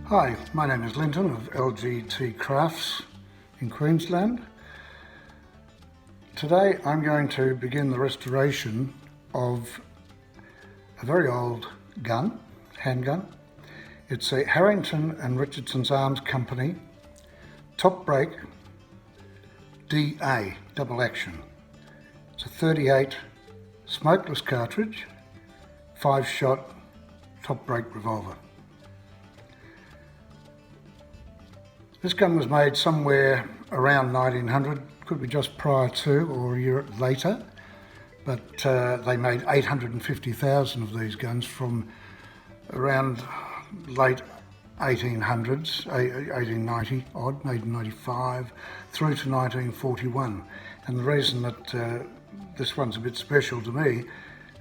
Hi, my name is Linton of LGT Crafts in Queensland. Today I'm going to begin the restoration of a very old gun, handgun. It's a Harrington and Richardson's Arms Company top brake DA, double action. It's a 38 smokeless cartridge, 5-shot top brake revolver. This gun was made somewhere around 1900, could be just prior to or a year later, but they made 850,000 of these guns from around late 1800s, 1890 odd, 1895, through to 1941. And the reason that this one's a bit special to me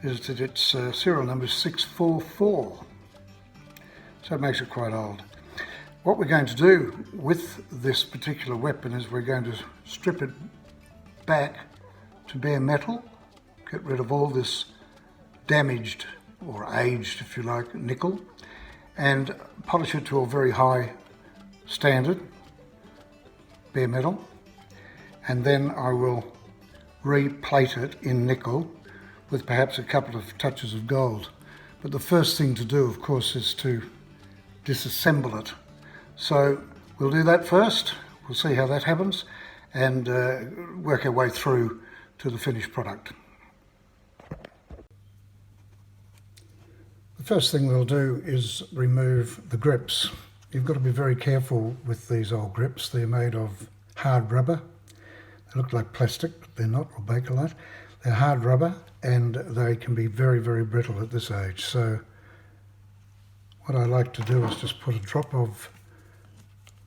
is that its serial number is 644, so it makes it quite old. What we're going to do with this particular weapon is we're going to strip it back to bare metal, get rid of all this damaged or aged, if you like, nickel, and polish it to a very high standard, bare metal, and then I will replate it in nickel with perhaps a couple of touches of gold. But the first thing to do, of course, is to disassemble it. So we'll do that first, we'll see how that happens, and work our way through to the finished product. The first thing we'll do is remove the grips. You've got to be very careful with these old grips. They're made of hard rubber. They look like plastic, but they're not, or Bakelite. They're hard rubber and they can be very, very brittle at this age. So what I like to do is just put a drop of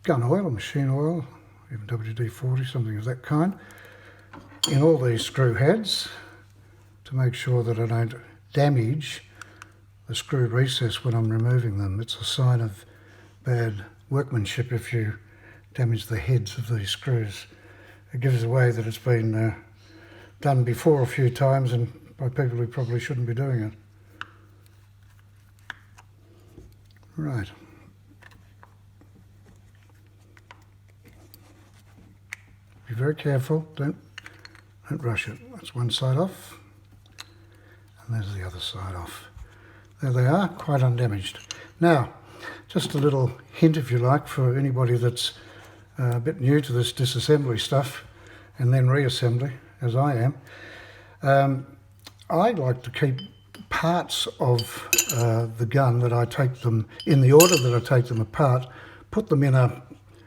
gun oil or machine oil, even WD-40, something of that kind, in all these screw heads to make sure that I don't damage the screw recess when I'm removing them. It's a sign of bad workmanship if you damage the heads of these screws. It gives away that it's been done before a few times and by people who probably shouldn't be doing it. Right. Be very careful, don't rush it. That's one side off, and there's the other side off. There they are, quite undamaged. Now, just a little hint, if you like, for anybody that's a bit new to this disassembly stuff, and then reassembly, as I am. I like to keep parts of the gun that I take them, in the order that I take them apart, put them in a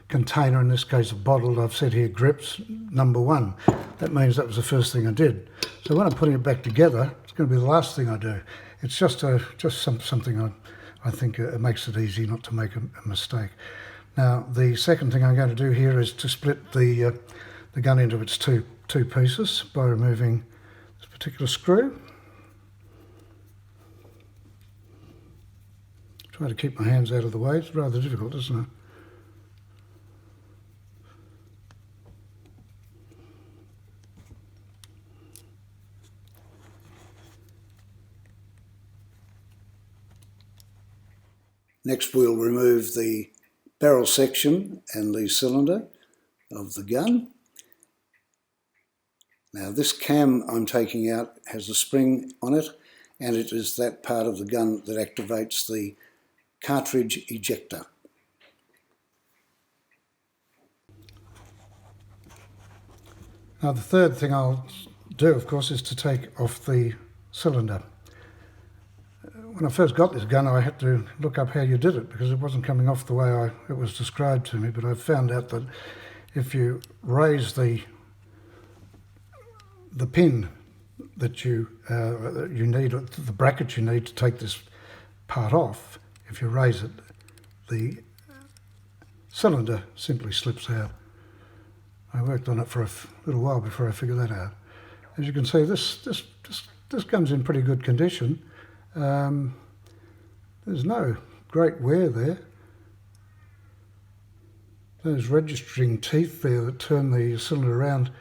container, in this case a bottle. I've said here grips, number 1. That means that was the first thing I did. So when I'm putting it back together, it's going to be the last thing I do. It's just something I think makes it easy not to make a mistake. Now the second thing I'm going to do here is to split the gun into its two pieces by removing this particular screw. Try to keep my hands out of the way. It's rather difficult, isn't it? Next we'll remove the barrel section and the cylinder of the gun. Now this cam I'm taking out has a spring on it, and it is that part of the gun that activates the cartridge ejector. Now the third thing I'll do, of course, is to take off the cylinder. When I first got this gun, I had to look up how you did it because it wasn't coming off the way it was described to me, but I found out that if you raise the pin that you need, the bracket you need to take this part off, if you raise it, the cylinder simply slips out. I worked on it for a little while before I figured that out. As you can see, this gun's in pretty good condition. There's no great wear there. Those registering teeth there that turn the cylinder around,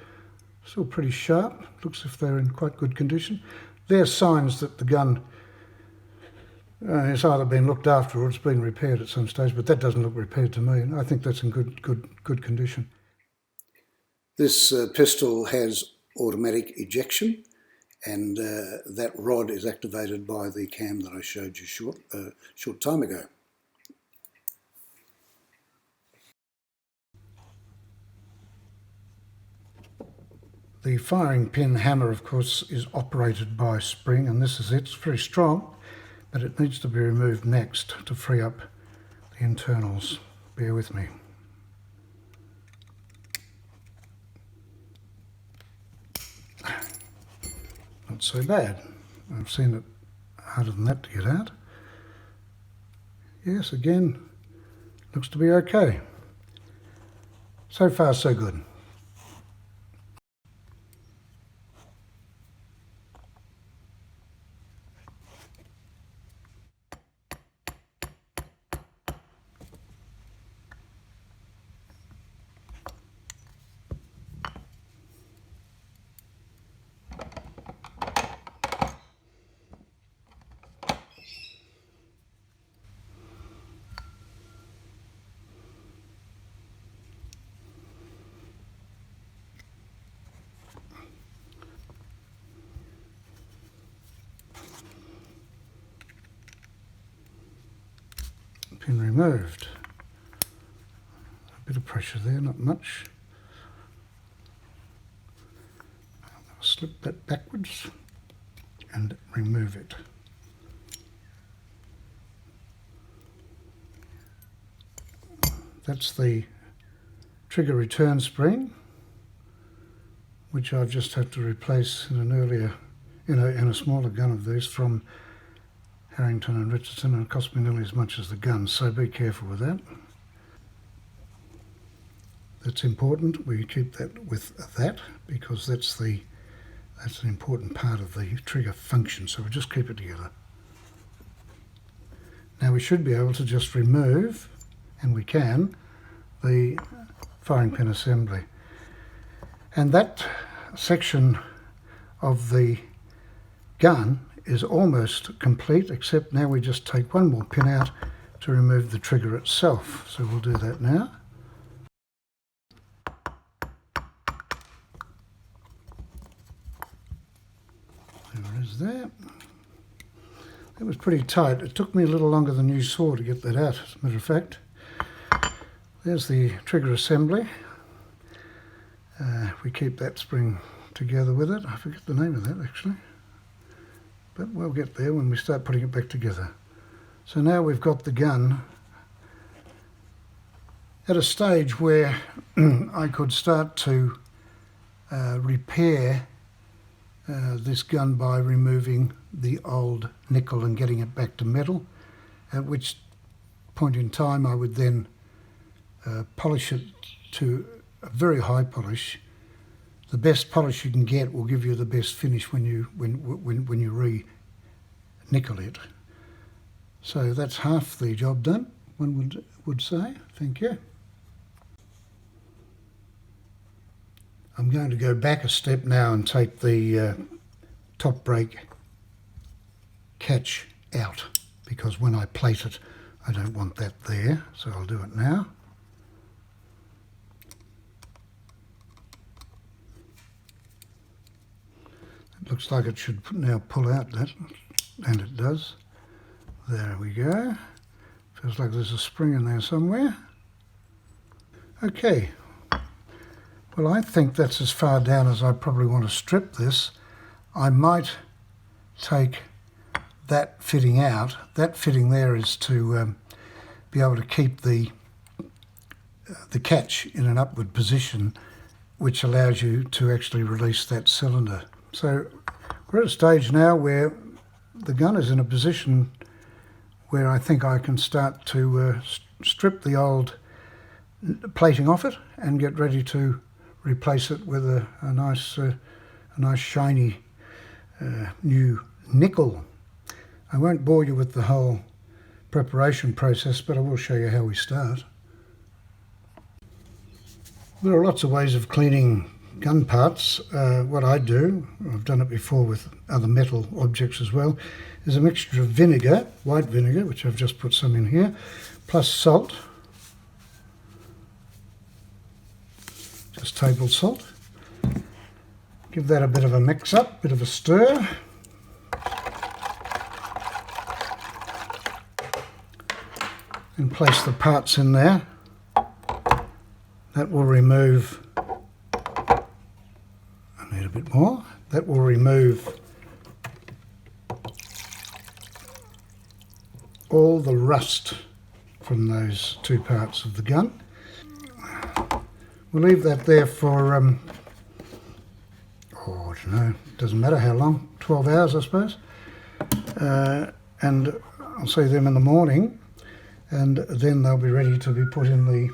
still pretty sharp. Looks as if they're in quite good condition. They're signs that the gun It's either been looked after or it's been repaired at some stage, but that doesn't look repaired to me. I think that's in good condition. This pistol has automatic ejection, and that rod is activated by the cam that I showed you short time ago. The firing pin hammer, of course, is operated by spring, and this is it. It's very strong, but it needs to be removed next to free up the internals. Bear with me. Not so bad. I've seen it harder than that to get out. Yes, again, looks to be okay. So far, so good. Pin removed. A bit of pressure there, not much. I'll slip that backwards and remove it. That's the trigger return spring, which I've just had to replace in an earlier, in a smaller gun of these from Harrington and Richardson, and it cost me nearly as much as the gun, so be careful with that. That's important. We keep that with that because that's an important part of the trigger function, so we just keep it together. Now we should be able to just remove, and we can, the firing pin assembly. And that section of the gun is almost complete, except now we just take one more pin out to remove the trigger itself. So we'll do that now. There it is there. That was pretty tight. It took me a little longer than you saw to get that out, as a matter of fact. There's the trigger assembly. We keep that spring together with it. I forget the name of that actually, but we'll get there when we start putting it back together. So now we've got the gun at a stage where I could start to repair this gun by removing the old nickel and getting it back to metal, at which point in time I would then polish it to a very high polish. The best polish you can get will give you the best finish when you re-nickel it. So that's half the job done, one would say. Thank you. I'm going to go back a step now and take the top brake catch out, because when I plate it I don't want that there, so I'll do it now. It looks like it should now pull out that, and it does. There we go. Feels like there's a spring in there somewhere. Okay. Well, I think that's as far down as I probably want to strip this. I might take that fitting out. That fitting there is to be able to keep the catch in an upward position, which allows you to actually release that cylinder. So we're at a stage now where the gun is in a position where I think I can start to strip the old plating off it and get ready to replace it with a nice shiny new nickel. I won't bore you with the whole preparation process, but I will show you how we start. There are lots of ways of cleaning gun parts, what I do, I've done it before with other metal objects as well, is a mixture of vinegar, white vinegar, which I've just put some in here, plus salt, just table salt. Give that a bit of a mix up, bit of a stir. And place the parts in there. That will remove, I need a bit more, that will remove all the rust from those two parts of the gun. We'll leave that there for, I don't know, doesn't matter how long, 12 hours I suppose. And I'll see them in the morning, and then they'll be ready to be put in the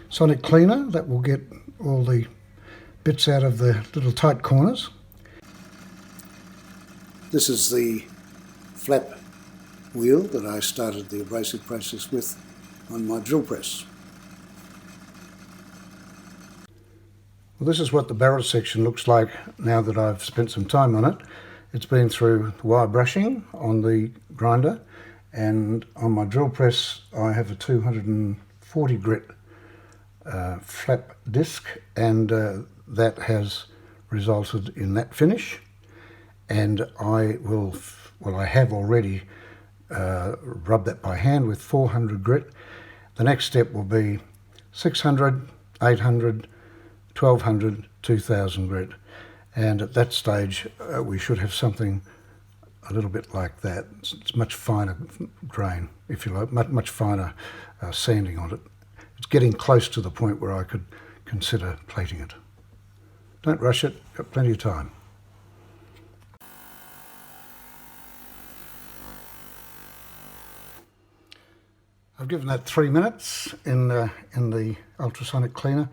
sonic cleaner. That will get all the bits out of the little tight corners. This is the flap wheel that I started the abrasive process with on my drill press. Well, this is what the barrel section looks like now that I've spent some time on it. It's been through wire brushing on the grinder, and on my drill press I have a 240 grit flap disc, and that has resulted in that finish. And I have already rubbed that by hand with 400 grit. The next step will be 600, 800, 1200, 2000 grit, and at that stage we should have something a little bit like that. It's much finer grain, if you like, much finer sanding on it. It's getting close to the point where I could consider plating it. Don't rush it, got plenty of time. I've given that 3 minutes in the ultrasonic cleaner.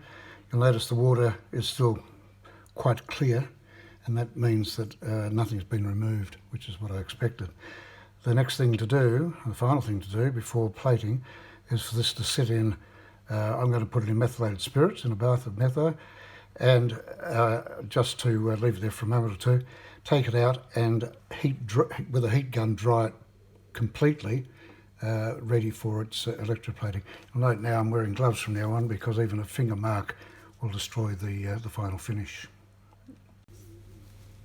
You'll notice the water is still quite clear, and that means that nothing's been removed, which is what I expected. The next thing to do, the final thing to do before plating, is for this to sit in. I'm going to put it in methylated spirits, in a bath of metho, and just to leave it there for a moment or two, take it out and with a heat gun dry it completely, ready for its electroplating. You'll note now I'm wearing gloves from now on, because even a finger mark will destroy the final finish.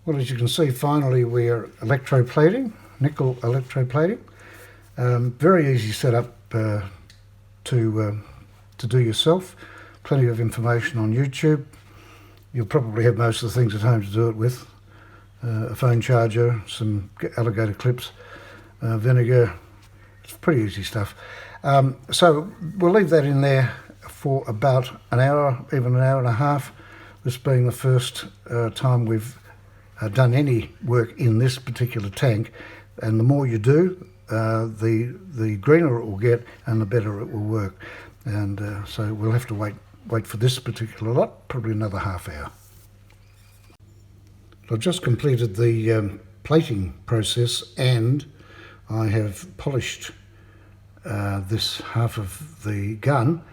Well, as you can see, finally we're electroplating, nickel electroplating. Very easy setup to do yourself. Plenty of information on YouTube. You'll probably have most of the things at home to do it with. A phone charger, some alligator clips, vinegar. It's pretty easy stuff. So we'll leave that in there for about an hour, even an hour and a half. This being the first time we've done any work in this particular tank, and the more you do, the greener it will get and the better it will work. And so we'll have to wait for this particular lot, probably another half hour. I've just completed the plating process, and I have polished this half of the gun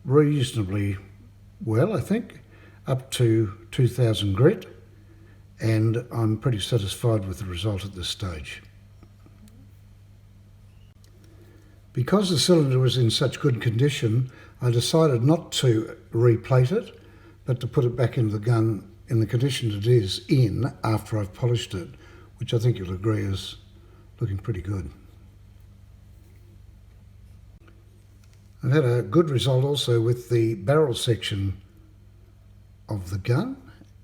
reasonably well, I think, up to 2000 grit, and I'm pretty satisfied with the result at this stage. Because the cylinder was in such good condition, I decided not to replate it, but to put it back into the gun in the condition it is in after I've polished it, which I think you'll agree is looking pretty good. I've had a good result also with the barrel section of the gun,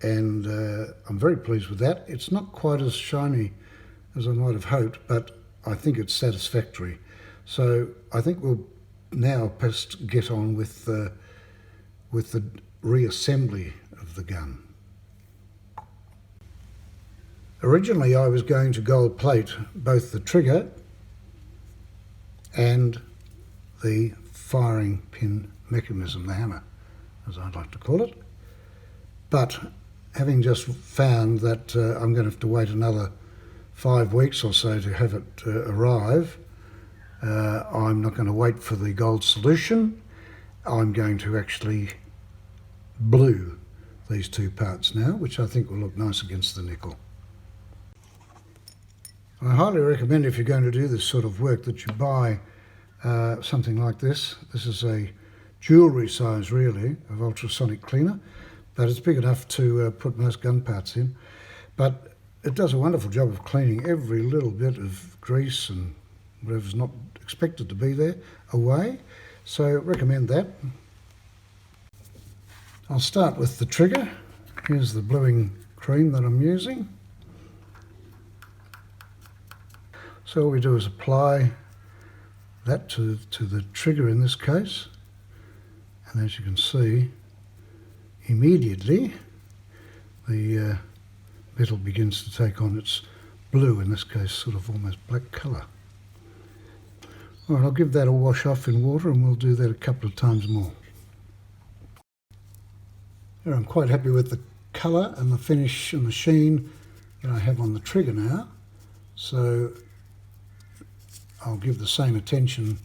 and I'm very pleased with that. It's not quite as shiny as I might have hoped, but I think it's satisfactory. So I think we'll now best get on with the reassembly of the gun. Originally I was going to gold plate both the trigger and the firing pin mechanism, the hammer, as I'd like to call it. But having just found that I'm going to have to wait another 5 weeks or so to have it arrive, I'm not going to wait for the gold solution. I'm going to actually blue, these two parts now, which I think will look nice against the nickel. I highly recommend, if you're going to do this sort of work, that you buy something like this. This is a jewellery size really of ultrasonic cleaner, but it's big enough to put most gun parts in. But it does a wonderful job of cleaning every little bit of grease and whatever's not expected to be there away. So recommend that. I'll start with the trigger. Here's the bluing cream that I'm using. So all we do is apply that to the trigger in this case, and as you can see, immediately the metal begins to take on its blue, in this case sort of almost black colour. Alright, I'll give that a wash off in water, and we'll do that a couple of times more. Here, I'm quite happy with the colour and the finish and the sheen that I have on the trigger now, so I'll give the same attention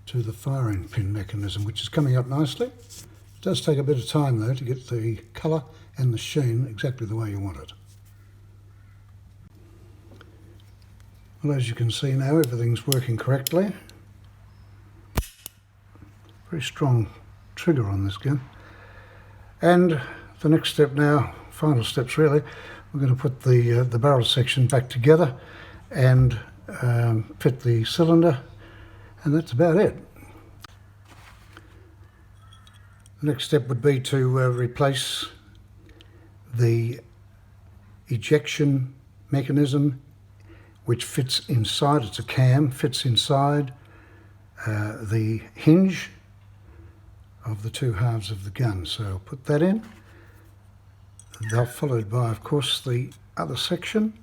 to the firing pin mechanism, which is coming up nicely. It does take a bit of time though to get the colour and the sheen exactly the way you want it. Well, as you can see now, everything's working correctly. Very strong trigger on this gun. And the next step now, final steps really, we're going to put the barrel section back together and fit the cylinder, and that's about it. The next step would be to replace the ejection mechanism, which fits inside, it's a cam, fits inside the hinge of the two halves of the gun. So I'll put that in. They're followed by, of course, the other section,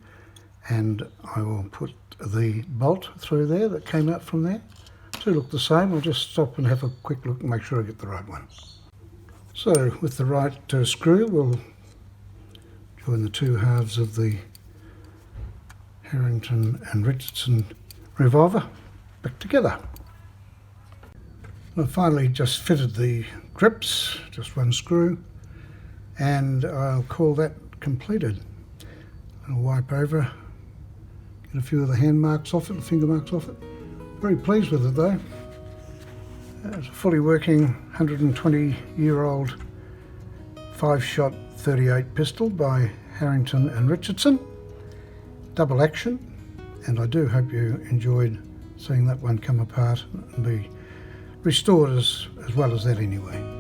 and I will put the bolt through there that came out from there. Two look the same. I'll just stop and have a quick look and make sure I get the right one. So with the right screw, we'll join the two halves of the Harrington and Richardson revolver back together. I've finally just fitted the grips, just one screw, and I'll call that completed. I'll wipe over, get a few of the hand marks off it, the finger marks off it. Very pleased with it though. It's a fully working 120-year-old 5-shot 38 pistol by Harrington and Richardson. Double action, and I do hope you enjoyed seeing that one come apart and be restored as well as that anyway.